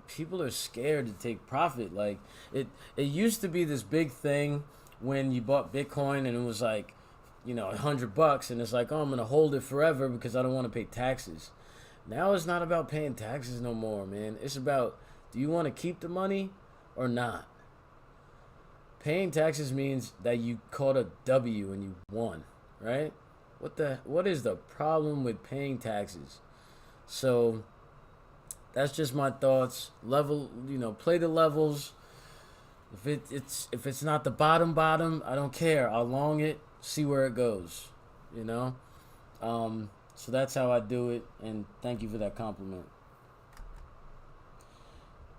People are scared to take profit. Like it used to be this big thing when you bought Bitcoin and it was like, $100, and it's like, oh, I'm gonna hold it forever because I don't want to pay taxes. Now it's not about paying taxes no more, man. It's about, do you want to keep the money or not? Paying taxes means that you caught a W and you won, right? What is the problem with paying taxes? So that's just my thoughts. Play the levels. If it's not the bottom, I don't care. I'll long it, see where it goes. You know. So that's how I do it, and thank you for that compliment.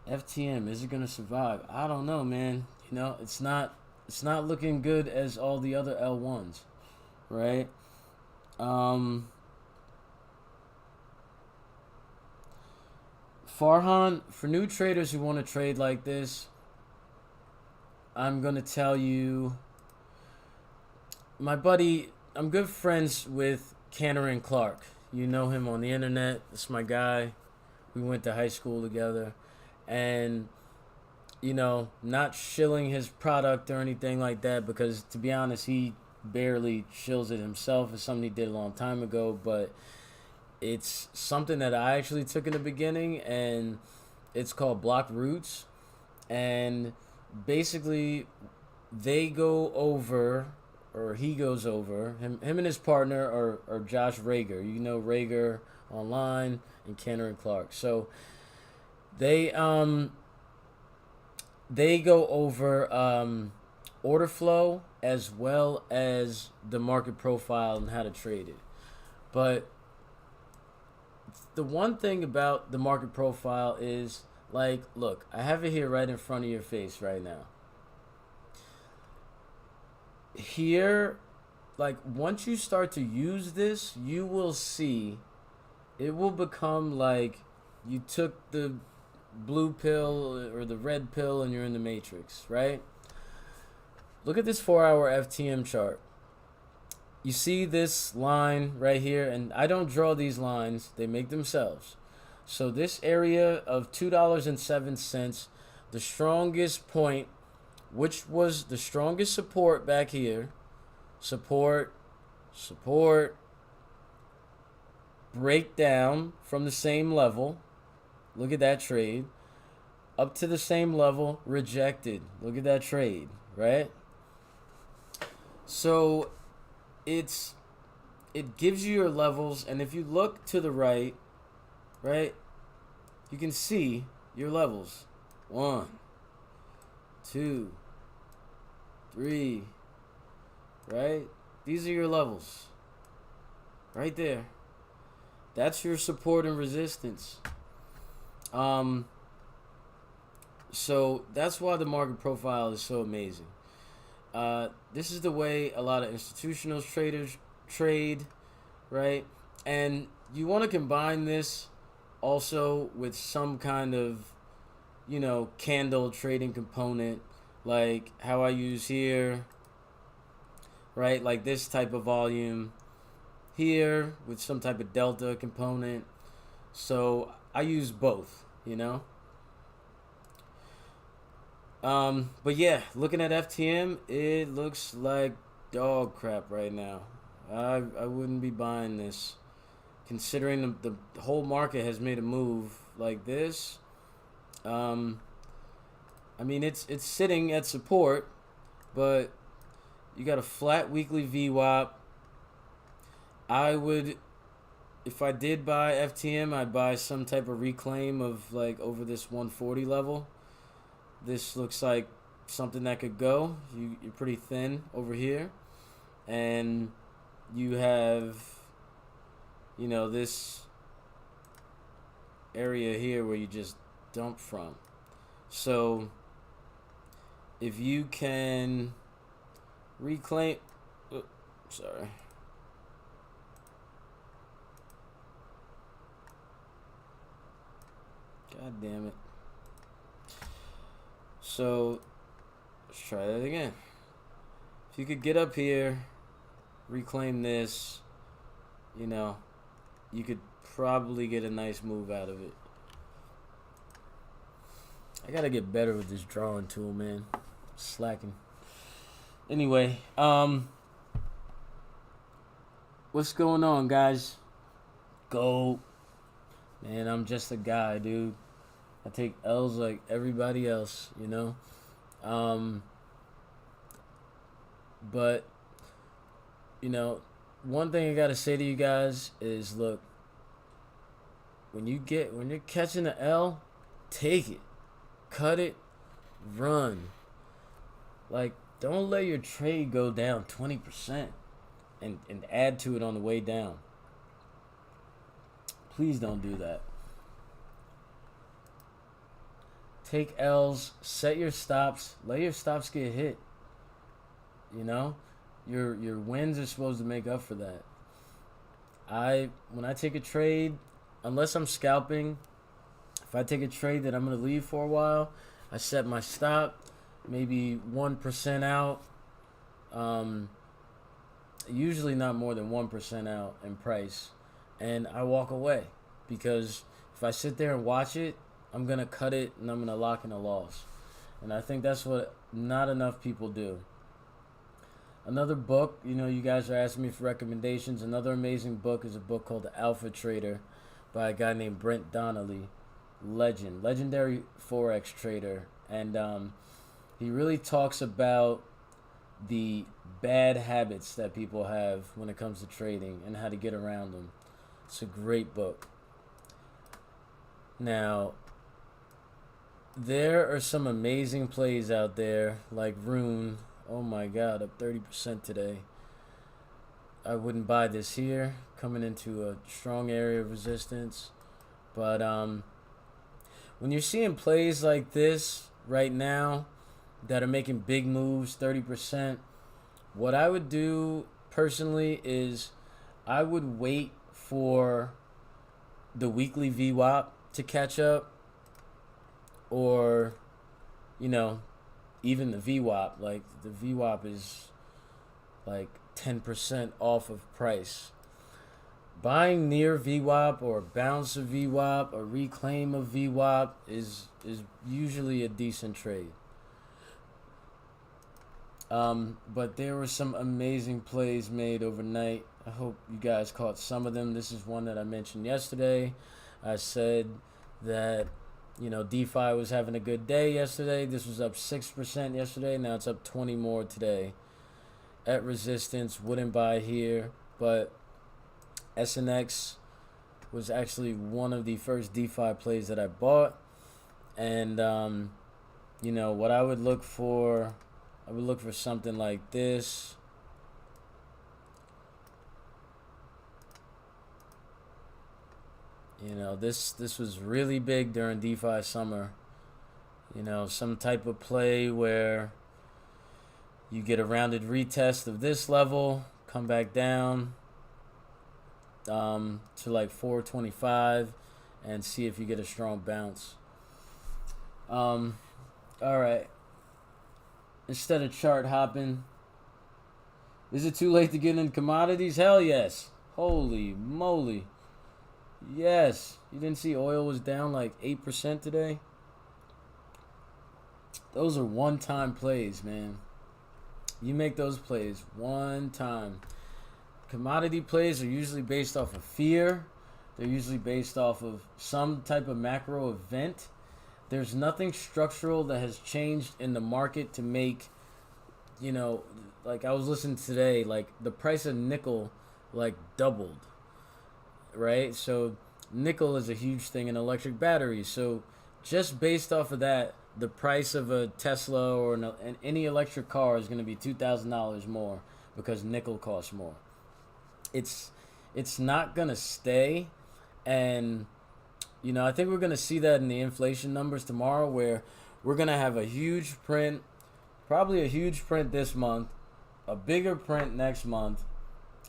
FTM, is it gonna survive? I don't know, man. It's not looking good as all the other L1s, right? Farhan, for new traders who want to trade like this, I'm going to tell you, my buddy, I'm good friends with Cantor and Clark. You know him on the internet. It's my guy. We went to high school together. And, not shilling his product or anything like that, because to be honest, he barely shills it himself. It's something he did a long time ago, but it's something that I actually took in the beginning, and it's called Block Roots. And basically, they go over, or he goes over, him and his partner are Josh Rager. You know Rager online, and Cantor and Clark. So they go over order flow as well as the market profile and how to trade it. But the one thing about the market profile is, like, look, I have it here right in front of your face right now. Here, like, once you start to use this, you will see it will become like you took the blue pill or the red pill and you're in the matrix, right? Look at this 4-hour FTM chart. You see this line right here, and I don't draw these lines, they make themselves. So this area of $2.07, the strongest point, which was the strongest support back here, support, break down from the same level. Look at that trade. Up to the same level, rejected. Look at that trade, right? So it gives you your levels, and if you look to the right, you can see your levels. 1, 2, 3, right? These are your levels. Right there. That's your support and resistance. So that's why the market profile is so amazing. This is the way a lot of institutional traders trade, right? And you want to combine this also with some kind of, candle trading component, like how I use here, right? Like this type of volume here with some type of delta component. So I use both, But yeah, looking at FTM, it looks like dog crap right now. I wouldn't be buying this, considering the whole market has made a move like this. I mean, it's sitting at support, but you got a flat weekly VWAP. I would, if I did buy FTM, I'd buy some type of reclaim of like over this 140 level. This looks like something that could go. You're pretty thin over here. And you have, this area here where you just dump from. So if you can reclaim, sorry. God damn it. So let's try that again. If you could get up here, reclaim this, you could probably get a nice move out of it. I gotta get better with this drawing tool, man. Slacking. Anyway, what's going on, guys? Go. Man, I'm just a guy, dude. I take L's like everybody else, But, one thing I gotta say to you guys is, look, when you're catching an L, take it, cut it, run. Like, don't let your trade go down 20% and add to it on the way down. Please don't do that. Take L's, set your stops, let your stops get hit. Your wins are supposed to make up for that. When I take a trade, unless I'm scalping, if I take a trade that I'm gonna leave for a while, I set my stop, maybe 1% out. Usually not more than 1% out in price, and I walk away, because if I sit there and watch it, I'm gonna cut it and I'm gonna lock in a loss. And I think that's what not enough people do. Another book, you guys are asking me for recommendations. Another amazing book is a book called The Alpha Trader by a guy named Brent Donnelly. Legendary Forex trader. And he really talks about the bad habits that people have when it comes to trading and how to get around them. It's a great book. Now, there are some amazing plays out there, like Rune. Oh my God, up 30% today. I wouldn't buy this here, coming into a strong area of resistance. But when you're seeing plays like this right now that are making big moves, 30%, what I would do personally is I would wait for the weekly VWAP to catch up. or, you know, even the VWAP. Like the VWAP is like 10% off of price. Buying near VWAP or bounce of VWAP or reclaim of VWAP is usually a decent trade. But there were some amazing plays made overnight. I hope you guys caught some of them. This is one that I mentioned yesterday. I said that, DeFi was having a good day yesterday. This was up 6% yesterday. Now it's up 20 more today. At resistance, wouldn't buy here, but SNX was actually one of the first DeFi plays that I bought. And, what I would look for, something like this. This was really big during DeFi summer. Some type of play where you get a rounded retest of this level, come back down to like 425 and see if you get a strong bounce. All right. Instead of chart hopping, is it too late to get in commodities? Hell yes. Holy moly. Yes. You didn't see oil was down like 8% today? Those are one-time plays, man. You make those plays one time. Commodity plays are usually based off of fear. They're usually based off of some type of macro event. There's nothing structural that has changed in the market to make, like I was listening today, like the price of nickel like doubled, right? So nickel is a huge thing in electric batteries. So just based off of that, the price of a Tesla or any electric car is going to be $2,000 more because nickel costs more. It's not going to stay. And, I think we're going to see that in the inflation numbers tomorrow, where we're going to have a huge print, probably a huge print this month, a bigger print next month.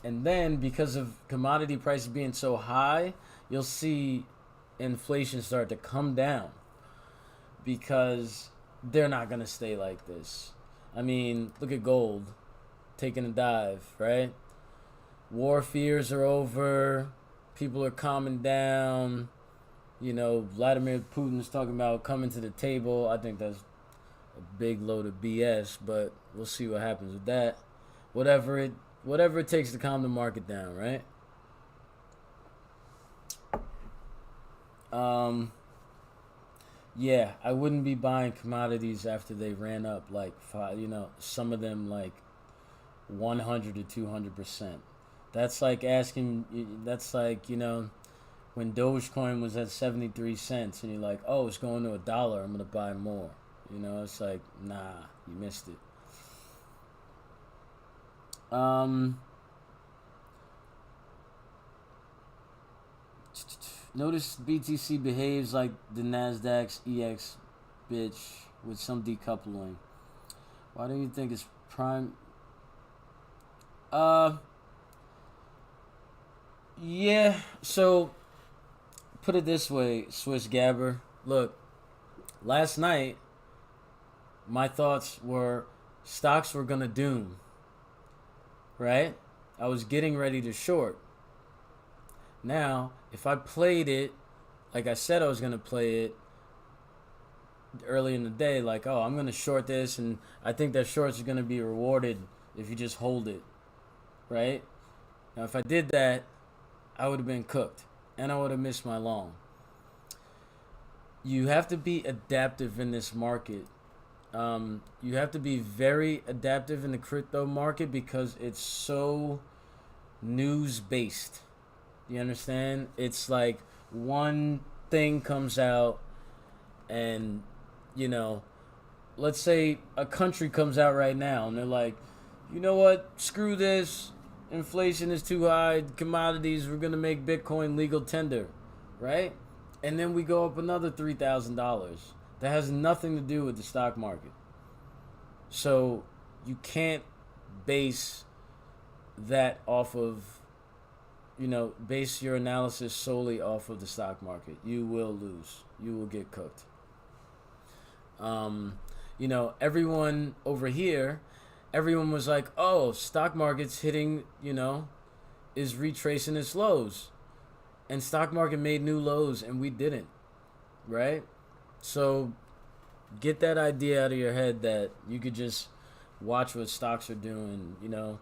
And then because of commodity prices being so high, you'll see inflation start to come down, because they're not going to stay like this. I mean, look at gold taking a dive, right? War fears are over. People are calming down. Vladimir Putin's talking about coming to the table. I think that's a big load of BS, but we'll see what happens with that. Whatever it takes to calm the market down, right? Yeah, I wouldn't be buying commodities after they ran up like some of them like 100 to 200%. That's like when Dogecoin was at 73 cents and you're like, oh, it's going to $1, I'm going to buy more. It's like, nah, you missed it. Notice BTC behaves like the Nasdaq's EX bitch with some decoupling. Why do you think it's prime? Yeah, so put it this way, Swiss Gabber. Look, last night my thoughts were stocks were gonna doom, right? I was getting ready to short. Now, if I played it like I said I was going to play it early in the day, like, oh, I'm going to short this, and I think that shorts are going to be rewarded if you just hold it, right? Now, if I did that, I would have been cooked, and I would have missed my long. You have to be adaptive in this market. You have to be very adaptive in the crypto market because it's so news-based. You understand? It's like one thing comes out and, let's say a country comes out right now and they're like, you know what? Screw this. Inflation is too high. Commodities, we're going to make Bitcoin legal tender, right? And then we go up another $3,000. That has nothing to do with the stock market. So you can't base that off of, base your analysis solely off of the stock market. You will lose. You will get cooked. You know, everyone over here, everyone was like, oh, stock market's hitting, you know, is retracing its lows. And stock market made new lows and we didn't, right? So get that idea out of your head that you could just watch what stocks are doing, you know.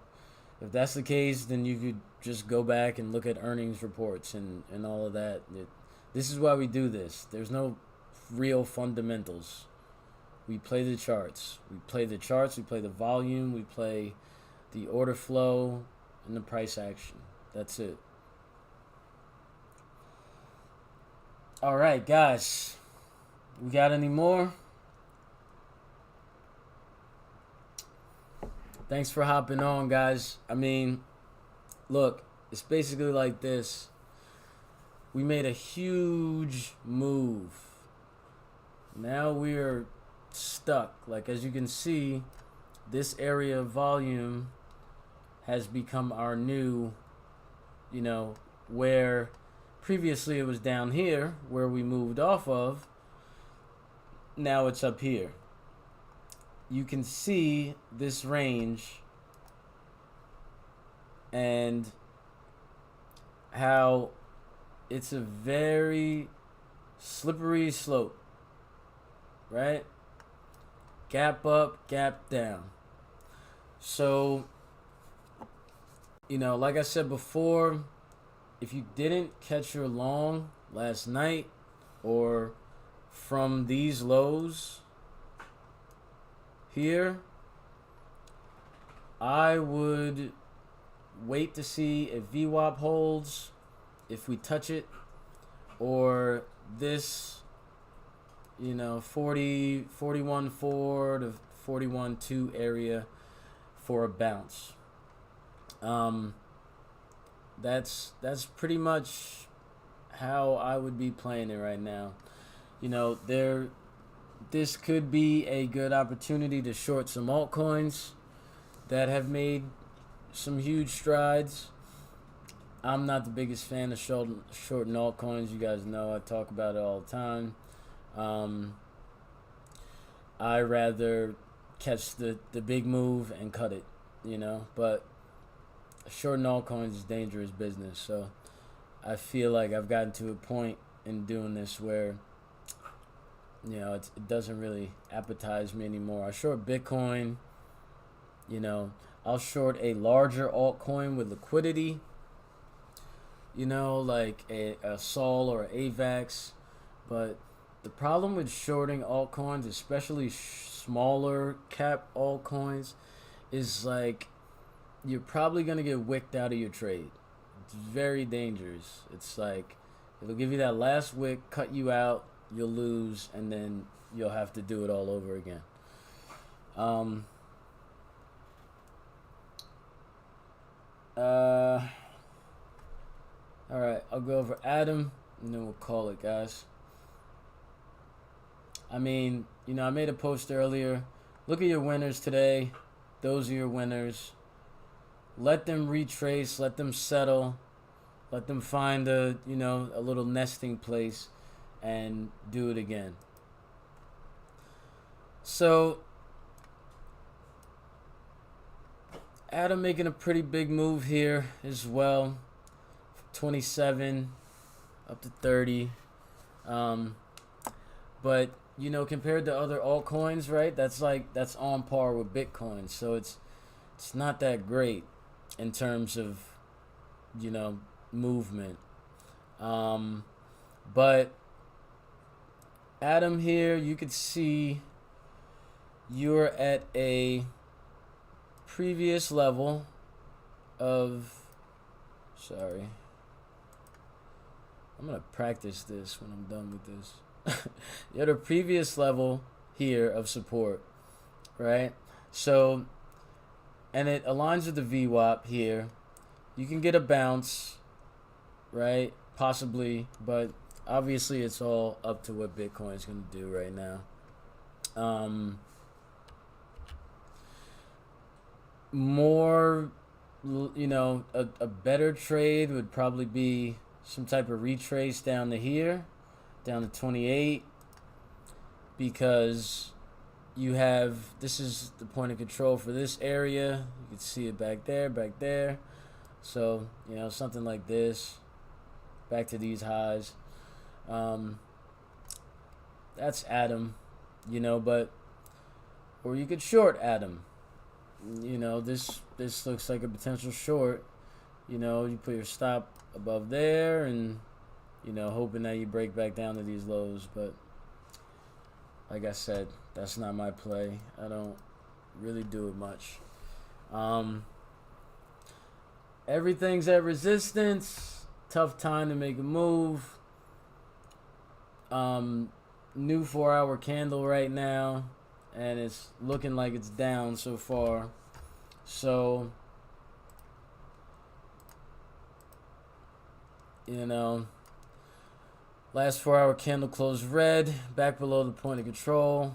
If that's the case, then you could just go back and look at earnings reports and all of that. This is why we do this. There's no real fundamentals. We play the charts. We play the charts, we play the volume, we play the order flow, and the price action. That's it. All right, guys. We got any more? Thanks for hopping on, guys. I mean, look, it's basically like this. We made a huge move. Now we're stuck. Like, as you can see, this area of volume has become our new, you know, where previously it was down here where we moved off of. Now it's up here. You can see this range and how it's a very slippery slope, right? Gap up, gap down. So, you know, like I said before, if you didn't catch your long last night or from these lows here, I would wait to see if VWAP holds, if we touch it, or this, you know, 41.4 to 41.2 area for a bounce. That's pretty much how I would be playing it right now. You know, this could be a good opportunity to short some altcoins that have made some huge strides. I'm not the biggest fan of shorting altcoins. You guys know I talk about it all the time. I rather catch the big move and cut it, you know. But shorting altcoins is dangerous business. So I feel like I've gotten to a point in doing this where, you know, it doesn't really appetize me anymore. I short Bitcoin, you know. I'll short a larger altcoin with liquidity, you know, like a Sol or AVAX. But the problem with shorting altcoins, especially smaller cap altcoins, is like you're probably going to get wicked out of your trade. It's very dangerous. It's like it'll give you that last wick, cut you out, you'll lose, and then you'll have to do it all over again. All right, I'll go over Adam, and then we'll call it, guys. I mean, you know, I made a post earlier. Look at your winners today. Those are your winners. Let them retrace. Let them settle. Let them find a little nesting place and do it again. So, Adam making a pretty big move here as well. 27 up to 30. But, you know, compared to other altcoins, right? That's on par with Bitcoin. So it's not that great in terms of, you know, movement. But Adam here, you could see you're at a previous level of, sorry, I'm going to practice this when I'm done with this. You're at a previous level here of support, right? So, and it aligns with the VWAP here. You can get a bounce, right? Possibly, but obviously it's all up to what Bitcoin is going to do right now. More, you know, a better trade would probably be some type of retrace down to here, down to 28, because you have, this is the point of control for this area. You can see it back there. So, you know, something like this, back to these highs. That's Atom, you know, but, or you could short Atom. You know, this looks like a potential short. You know, you put your stop above there and, you know, hoping that you break back down to these lows. But like I said, that's not my play. I don't really do it much. Everything's at resistance. Tough time to make a move. New 4-hour candle right now, and it's looking like it's down so far. So, you know, last 4-hour candle closed red, back below the point of control.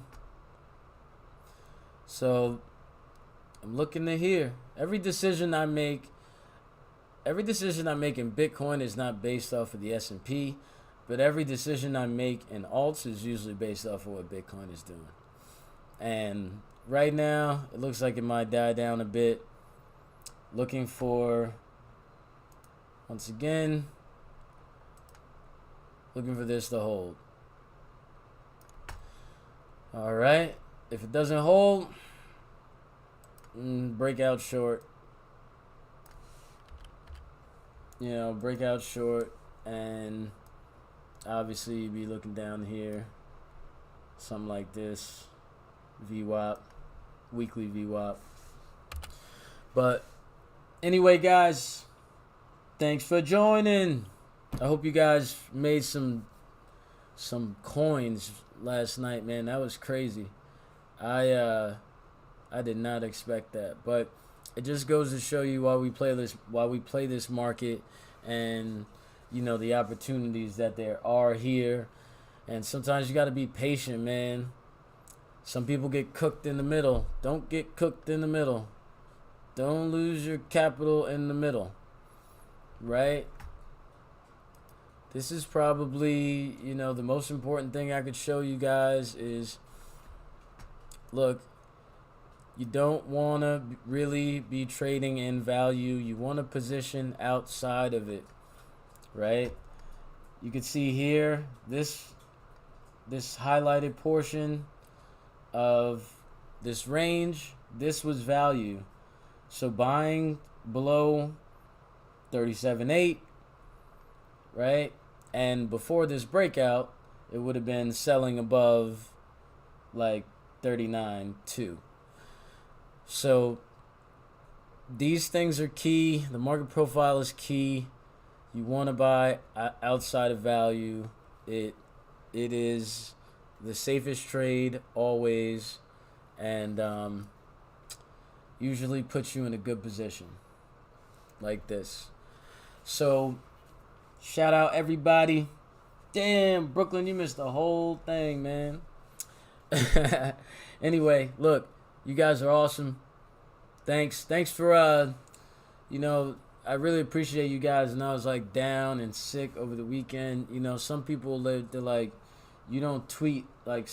So I'm looking to here. Every decision I make in Bitcoin is not based off of the S&P, but every decision I make in alts is usually based off of what Bitcoin is doing. And right now, it looks like it might die down a bit. Looking for, once again, looking for this to hold. All right. If it doesn't hold, breakout short. You know, breakout short, and obviously you'd be looking down here, something like this, VWAP, weekly VWAP. But anyway, guys, thanks for joining. I hope you guys made some coins last night, man. That was crazy. I did not expect that, but it just goes to show you why we play this market, and you know, the opportunities that there are here. And sometimes you got to be patient, man. Some people get cooked in the middle. Don't get cooked in the middle. Don't lose your capital in the middle, right? This is probably, you know, the most important thing I could show you guys is, look, you don't want to really be trading in value. You want to position outside of it, right? You can see here, this highlighted portion of this range, this was value. So buying below 37.8, right? And before this breakout, it would have been selling above like 39.2. So these things are key. The market profile is key. You want to buy outside of value. It is the safest trade always, and usually puts you in a good position like this. So shout out everybody. Damn, Brooklyn, you missed the whole thing, man. Anyway, look, you guys are awesome. Thanks for you know, I really appreciate you guys. And I was like down and sick over the weekend. You know, some people they're like, you don't tweet like,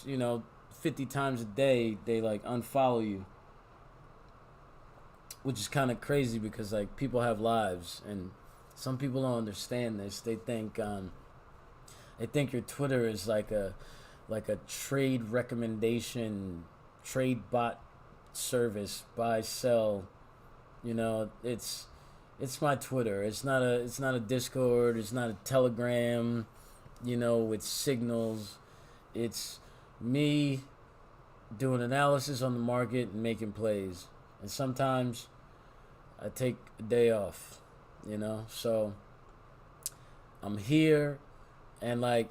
you know, 50 times a day. They like unfollow you, which is kind of crazy because like people have lives, and some people don't understand this. They think your Twitter is like a trade recommendation, trade bot service, buy, sell. You know, it's my Twitter. It's not a Discord. It's not a Telegram, you know, with signals. It's me doing analysis on the market and making plays. And sometimes I take a day off, you know. So I'm here, and like,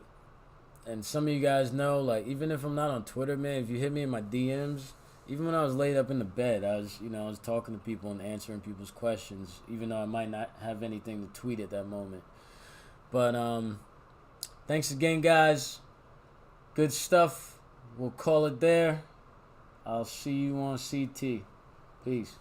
and some of you guys know, like, even if I'm not on Twitter, man, if you hit me in my DMs, even when I was laid up in the bed, I was talking to people and answering people's questions, even though I might not have anything to tweet at that moment. But thanks again, guys. Good stuff. We'll call it there. I'll see you on CT. Peace.